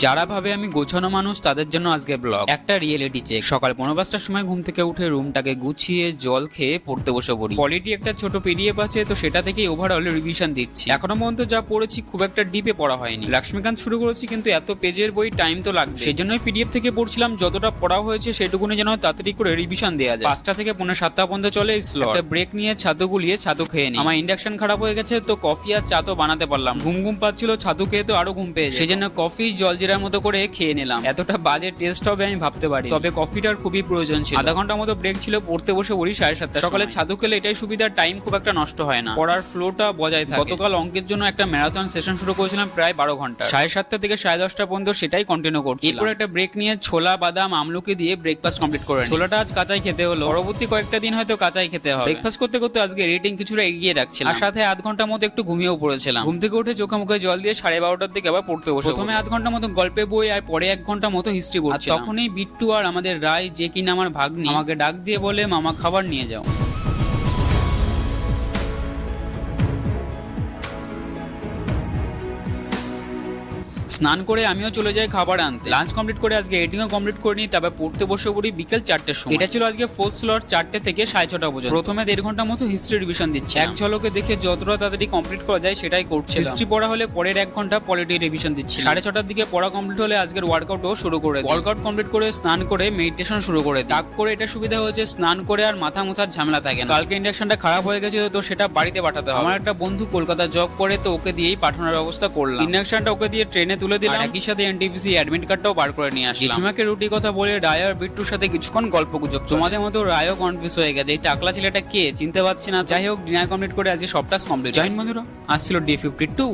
যারা ভাবে আমি গোছানো মানুষ তাদের জন্য আজকে ব্লগ। একটা রিয়েলিটি চেক। সকাল ৫:৫টার সময় ঘুম থেকে উঠে রুমটাকে গুছিয়ে জল খেয়ে পড়তে বসে পড়ি। পলিটি একটা ছোট পিডিএফ আছে, তো সেটা থেকেই ওভারঅল রিভিশন দিচ্ছি। এখনো পর্যন্ত যা পড়েছি খুব একটা ডিপে পড়া হয়নি। লক্ষ্মীকান্ত শুরু করেছি, কিন্তু এত পেজের বই টাইম তো লাগবে, সেই জন্যই পিডিএফ থেকে পড়ছিলাম। যতটা পড়া হয়েছে সেটুকুনি যেন তাড়াতাড়ি করে রিভিশন দেওয়া যায়। ৫টা থেকে পৌনে ৭টা পর্যন্ত চলে এই স্লট। একটা ব্রেক নিয়ে ছাতু গুলিয়ে ছাতু খেয়ে নিই। আমার ইন্ডাকশন খারাপ হয়ে গেছে, তো কফি আর চা তো বানাতে পারলাম। ঘুম পাচ্ছিল, ছাতু খেয়ে তো আরো ঘুম পেয়ে যায়। সেই জন্য কফি জলজিরার মতো করে খেয়ে নিলাম। এতটা বাজে টেস্ট হবে আমি ভাবতে পারি, তবে কফিটার খুবই প্রয়োজন ছিল। আধা ঘন্টার মতো ব্রেক ছিল, পড়তে বসে পড়ি ৭:৩০। সকালে ছাতু খেলে এটাই সুবিধা, টাইম খুব একটা নষ্ট হয় না, পড়ার ফ্লোটা বজায় থাকে। গতকাল অঙ্কের জন্য একটা ম্যারাথন সেশন শুরু করেছিলাম প্রায় ১২ ঘন্টা। ৭:৩০ থেকে ১০:৩০ পর্যন্ত সেটাই কন্টিনিউ করছি। এরপর একটা ব্রেক নিয়ে ছোলা বাদাম আমলকি দিয়ে ব্রেকফাস্ট কমপ্লিট করে ছোলাটা আজ কাঁচাই খেতে হলো, পরবর্তী কয়েকটা দিন হয়তো কাঁচাই খেতে হবে। ব্রেকফাস্ট করতে করতে আজকে রেটিং কিছুটা এগিয়ে রাখছিলাম, আর সাথে আধ ঘন্টার মতো একটু ঘুমিয়েও পড়েছিলাম। ঘুম থেকে উঠে চোখে মুখে জল দিয়ে 12:30টার দিকে আবার পড়তে বসে। প্রথমে আধ ঘন্টার মতো গল্পে বই, আর পরে ১ ঘন্টা মতো হিস্ট্রি পড়ছি। তখনই বিট্টু আর আমাদের রায়, যে কিনা আমার ভাগ্নি, আমাকে ডাক দিয়ে বলে, মামা খাবার নিয়ে যাও। স্নান করে আমিও চলে যাই খাবার আনতে। লাঞ্চ কমপ্লিট করে আজকে এডিটিংও কমপ্লিট করে নিই, তারপর পড়তে বসে পড়ি বিকেল 4টের সময়। এটা ছিল আজকে ফোর্থ স্লট, 4টে থেকে 6:30 পর্যন্ত। প্রথমে ১.৫ ঘন্টার মতো হিস্ট্রি রিভিশন দিচ্ছে। এক ঝলকে দেখে যতটা তাড়াতাড়ি কমপ্লিট করা যায় সেটাই করছে। হিস্ট্রি পড়া হলে পরের 1 ঘন্টা পলিটি রিভিশন দিচ্ছি। 6:30টার দিকে পড়া কমপ্লিট হলে আজকের ওয়ার্কআউটও শুরু করে দিই। ওয়ার্কআউট কমপ্লিট করে স্নান করে মেডিটেশন শুরু করে দিই। তাক করে এটা সুবিধা হয়েছে, স্নান করে আর মাথা মোছার ঝামেলা থাকে না। কালকে ইন্ডাকশনটা খারাপ হয়ে গেছে, তো সেটা বাড়িতে পাঠাতে হবে। আমার একটা বন্ধু কলকাতা জব করে, তো ওকে দিয়েই পাঠানোর ব্যবস্থা করলাম। ইন্ডাকশনটা ওকে দিয়ে ট্রেনে তুলে দিলাম, একই সাথে এনটিপিসি অ্যাডমিট কার্ডটাও বার করে নিয়ে আসলাম। জেঠিমাকে রুটি কথা বলে রায় আর বিট্টুর সাথে কিছুক্ষণ গল্প গুজব। তোমাদের মতো রায়ও কনফিউজ হয়ে গেছে, এই টাকলা ছেলেটা কে চিনতে পারছি না। যাই হোক, ডিনার কমপ্লিট করে আজকে সব টাস্ক কমপ্লিট। জয়েন বন্ধুরা, আসছিল ডে 52।